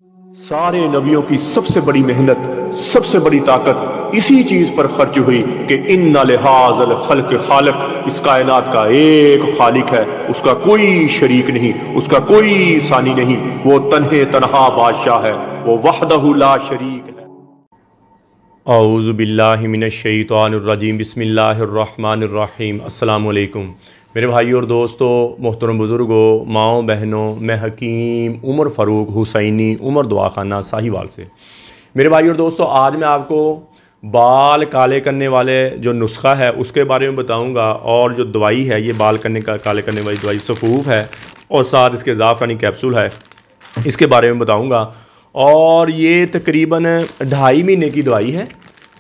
सारे नबियों की सबसे बड़ी मेहनत, सबसे बड़ी ताकत इसी चीज पर खर्च हुई कि इन्ना लिहाज़ल खल्क खालिक, इस कायनात का एक खालिक है, उसका कोई शरीक नहीं, उसका कोई सानी नहीं, वो तन्हे तन्हा बादशाह है, वो वहदहु ला शरीक है। औज़ु बिल्लाहि मिनश शैतानिर रजीम, बिस्मिल्लाहिर रहमानिर रहीम। अस्सलामु अलैकुम मेरे भाइयों और दोस्तों, मोहतरम बुज़ुर्गों, माओ बहनों, मैं हकीम उमर फ़ारूक हुसैनी, उमर दुआखाना साहिवाल से। मेरे भाइयों और दोस्तों, आज मैं आपको बाल काले करने वाले जो नुस्खा है उसके बारे में बताऊंगा, और जो दवाई है ये बाल काले करने वाली दवाई सफ़ूफ़ है, और साथ इसके ज़ाफ़रानी कैप्सूल है, इसके बारे में बताऊंगा। और ये तकरीबन 2.5 महीने की दवाई है,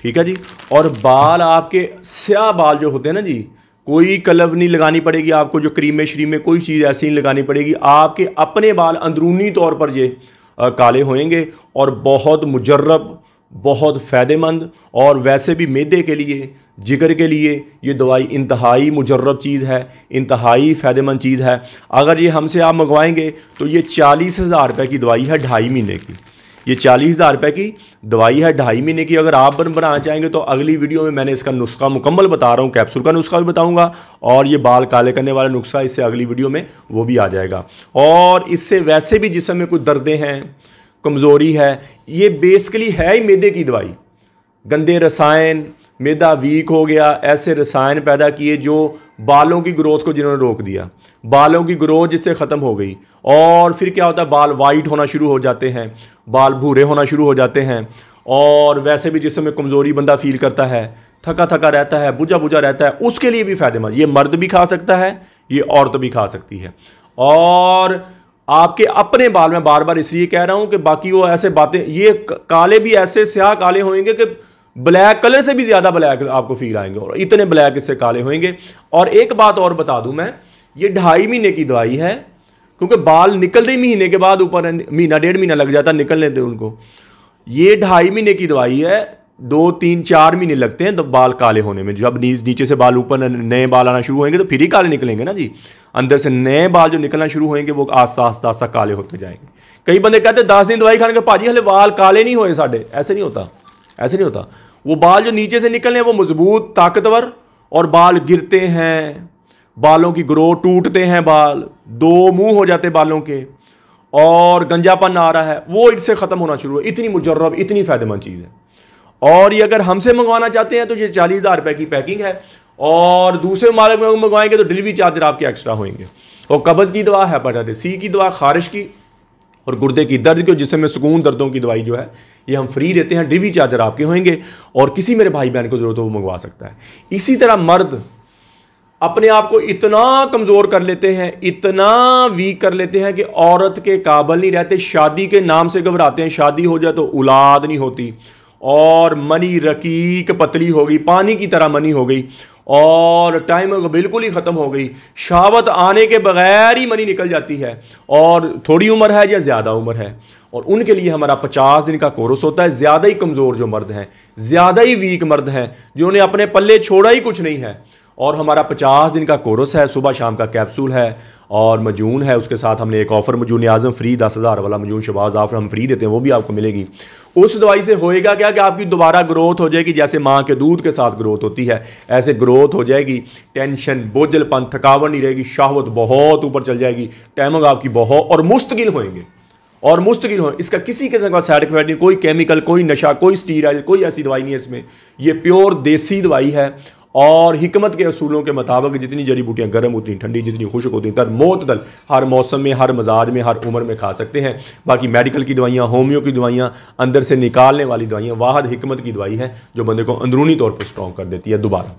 ठीक है जी। और बाल आपके स्याह बाल जो होते हैं ना जी, कोई कलव नहीं लगानी पड़ेगी आपको, जो क्रीमे श्रीमे कोई चीज़ ऐसी नहीं लगानी पड़ेगी, आपके अपने बाल अंदरूनी तौर पर ये काले होएंगे, और बहुत मुजर्रब, बहुत फ़ायदेमंद, और वैसे भी मैदे के लिए, जिगर के लिए ये दवाई इंतहाई मुजर्रब चीज़ है, इंतहाई फ़ायदेमंद चीज़ है। अगर ये हमसे आप मंगवाएंगे तो ये 40,000 रुपये की दवाई है 2.5 महीने की। ये 40,000 रुपये की दवाई है 2.5 महीने की। अगर आप बनाना चाहेंगे तो अगली वीडियो में मैंने इसका नुस्खा मुकम्मल बता रहा हूँ, कैप्सूल का नुस्खा भी बताऊँगा, और ये बाल काले करने वाला नुस्खा इससे अगली वीडियो में वो भी आ जाएगा। और इससे वैसे भी जिस्म में कुछ दर्दें हैं, कमज़ोरी है, ये बेसिकली है ही मैदे की दवाई। गंदे रसायन, मैदा वीक हो गया, ऐसे रसायन पैदा किए जो बालों की ग्रोथ को जिन्होंने रोक दिया, बालों की ग्रोथ जिससे ख़त्म हो गई, और फिर क्या होता है, बाल वाइट होना शुरू हो जाते हैं, बाल भूरे होना शुरू हो जाते हैं, और वैसे भी जिसमें कमज़ोरी बंदा फील करता है, थका थका रहता है, बुझा बुझा रहता है, उसके लिए भी फ़ायदेमंद। ये मर्द भी खा सकता है, ये औरत भी खा सकती है। और आपके अपने बाल, में बार बार इसलिए कह रहा हूँ कि बाकी वो ऐसे बातें, ये काले भी ऐसे स्याह काले होंगे कि ब्लैक कलर से भी ज़्यादा ब्लैक आपको फील आएंगे, और इतने ब्लैक इससे काले होंगे। और एक बात और बता दूं मैं, ये 2.5 महीने की दवाई है, क्योंकि बाल निकलते ही महीने के बाद, ऊपर महीना 1.5 महीना लग जाता निकलने थे उनको। ये 2.5 महीने की दवाई है, 2, 3, 4 महीने लगते हैं तो बाल काले होने में। जब नीचे से बाल ऊपर नए बाल आना शुरू होंगे तो फिर ही काले निकलेंगे ना जी। अंदर से नए बाल जो निकलना शुरू होंगे वो आस्ता आस्ता आस्ता काले होते जाएंगे। कई बंदे कहते हैं 10 दिन दवाई खाने के भाजी हले बाल काले नहीं हुए साढ़े। ऐसे नहीं होता, ऐसे नहीं होता। वो बाल जो नीचे से निकलने वो मजबूत, ताकतवर, और बाल गिरते हैं, बालों की ग्रोथ टूटते हैं, बाल 2 मुंह हो जाते बालों के, और गंजापन आ रहा है, वो इससे ख़त्म होना शुरू है। इतनी मुजर्रब, इतनी फ़ायदेमंद चीज़ है। और ये अगर हमसे मंगवाना चाहते हैं तो ये 40,000 रुपये की पैकिंग है, और दूसरे मालिक में मंगवाएंगे तो डिलीवरी चार्जर आपके एक्स्ट्रा होंगे। और कब्ज़ की दवा, हेपेटाइटिस सी की दवा, खारिश की, और गुर्दे की दर्द के जिसमें सुकून दर्दों की दवाई जो है ये हम फ्री देते हैं। डिलीवरी चार्जर आपके होंगे, और किसी मेरे भाई बहन को ज़रूरत हो वो मंगवा सकता है। इसी तरह मर्द अपने आप को इतना कमज़ोर कर लेते हैं, इतना वीक कर लेते हैं कि औरत के काबिल नहीं रहते, शादी के नाम से घबराते हैं, शादी हो जाए तो औलाद नहीं होती, और मनी रकीक पतली हो गई, पानी की तरह मनी हो गई, और टाइम बिल्कुल ही ख़त्म हो गई, शहावत आने के बगैर ही मनी निकल जाती है, और थोड़ी उम्र है या ज़्यादा उम्र है। और उनके लिए हमारा 50 दिन का कोर्स होता है। ज़्यादा ही कमज़ोर जो मर्द हैं, ज़्यादा ही वीक मर्द हैं, जिन्होंने अपने पल्ले छोड़ा ही कुछ नहीं है, और हमारा 50 दिन का कोर्स है। सुबह शाम का कैप्सूल है, और मजून है, उसके साथ हमने एक ऑफ़र मजून आज़म फ्री 10,000 वाला मजून शबाज़ ऑफ़र हम फ्री देते हैं, वो भी आपको मिलेगी। उस दवाई से होएगा क्या कि आपकी दोबारा ग्रोथ हो जाएगी, जैसे माँ के दूध के साथ ग्रोथ होती है ऐसे ग्रोथ हो जाएगी। टेंशन, बोझलपन, थकावट नहीं रहेगी, शहवत बहुत ऊपर चल जाएगी, टाइमिंग आपकी बहुत, और मुस्तकिल होएंगे, और मुस्तकिल हो। इसका किसी किस्म का साइड इफेक्ट नहीं, कोई केमिकल, कोई नशा, कोई स्टीरॉइड, कोई ऐसी दवाई नहीं है इसमें। ये प्योर देसी दवाई है, और हिकमत के असूलों के मुताबिक जितनी जड़ी बूटियाँ गर्म उतनी ठंडी, जितनी खुश्क होती हैं मोतदल, हर मौसम में, हर मजाज में, हर उम्र में खा सकते हैं। बाकी मेडिकल की दवाइयाँ, होम्यो की दवाइयाँ, अंदर से निकालने वाली दवाइयाँ, वाहद हिकमत की दवाई है जो बंदे को अंदरूनी तौर पर स्ट्रॉन्ग कर देती है। दोबारा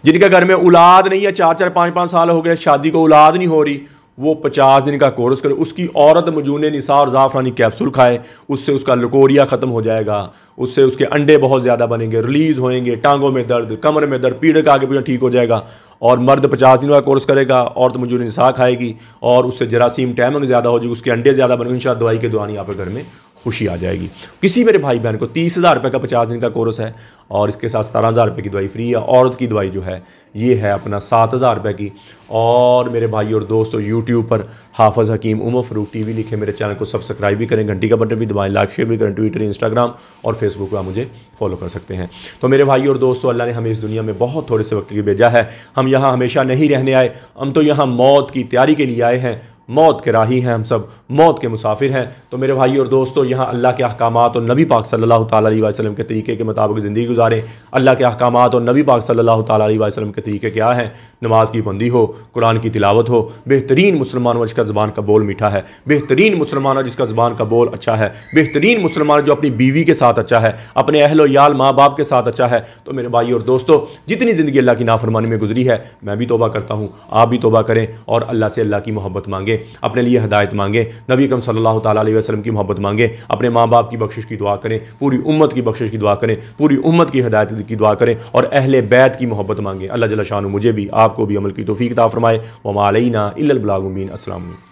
जिनके घर में औलाद नहीं है, 4-4, 5-5 साल हो गए शादी को, औलाद नहीं हो रही, वो 50 दिन का कोर्स करे। उसकी औरत मजून निसा और ज़ाफ़रानी कैप्सूल खाए, उससे उसका लकोरिया ख़त्म हो जाएगा, उससे उसके अंडे बहुत ज़्यादा बनेंगे, रिलीज़ होएंगे, टांगों में दर्द, कमर में दर्द, पीड़ का आगे पीछे ठीक हो जाएगा। और मर्द 50 दिन का कोर्स करेगा, औरत मजून निसा खाएगी, और उससे जरासीम टाइमिंग ज़्यादा हो जाएगी, उसके अंडे ज़्यादा बनेंगे। इंशाअल्लाह दवाई के दौरान ही आपके घर में खुशी आ जाएगी। किसी मेरे भाई बहन को 30,000 रुपये का 50 दिन का कोर्स है और इसके साथ 17,000 रुपये की दवाई फ्री है। औरत की दवाई जो है ये है अपना 7,000 रुपये की। और मेरे भाई और दोस्तों यूट्यूब पर हाफ़िज़ हकीम उमर फ़ारूक टीवी लिखे, मेरे चैनल को सब्सक्राइब भी करें, घंटी का बटन भी दबाएं, लाइक शेयर भी करें, ट्विटर इंस्टाग्राम और फेसबुक पर मुझे फॉलो कर सकते हैं। तो मेरे भाई और दोस्तों, अल्लाह ने हमें इस दुनिया में बहुत थोड़े से वक्त के लिए भेजा है। हम यहाँ हमेशा नहीं रहने आए, हम तो यहाँ मौत की तैयारी के लिए आए हैं। मौत के राही हैं हम सब, मौत के मुसाफिर हैं। तो मेरे भाई और दोस्तों, यहाँ अल्लाह के अहकामात और नबी पाक सल्लल्लाहु ताला अलैहि वसल्लम के तरीके के मुताबिक ज़िंदगी गुजारें। अल्लाह के अहकामात और नबी पाक सल्लल्लाहु ताला अलैहि वसल्लम के तरीके क्या हैं? नमाज की पाबंदी हो, कुरान की तिलावत हो, बेहतरीन मुसलमान हो जिसका ज़बान का बोल मीठा है, बेहतरीन मुसलमान हो जिसका ज़बान का बोल अच्छा है, बेहतरीन मुसलमान जो अपनी बीवी के साथ अच्छा है, अपने अहलो याल माँ बाप के साथ अच्छा है। तो मेरे भाई और दोस्तों, जितनी ज़िंदगी अल्लाह की नाफरमानी में गुजरी है, मैं भी तौबा करता हूँ, आप भी तौबा करें और अल्लाह से अल्लाह की मोहब्बत मांगे, अपने लिए हिदायत मांगे, नबी अकरम सल्लल्लाहु ताला अलैहि वसल्लम की मोहब्बत मांगे, अपने माँ बाप की बख्शिश की दुआ करें, पूरी उम्मत की बख्शिश की दुआ करें, पूरी उम्मत की हिदायत की दुआ करें और अहले बैत की मोहब्बत मांगे। अल्लाह जल्ल शानु मुझे भी आपको भी अमल की तौफीक अता फरमाए। व मा अलैना इल्लल बलागुल मुबीन। अस्सलाम वालेकुम।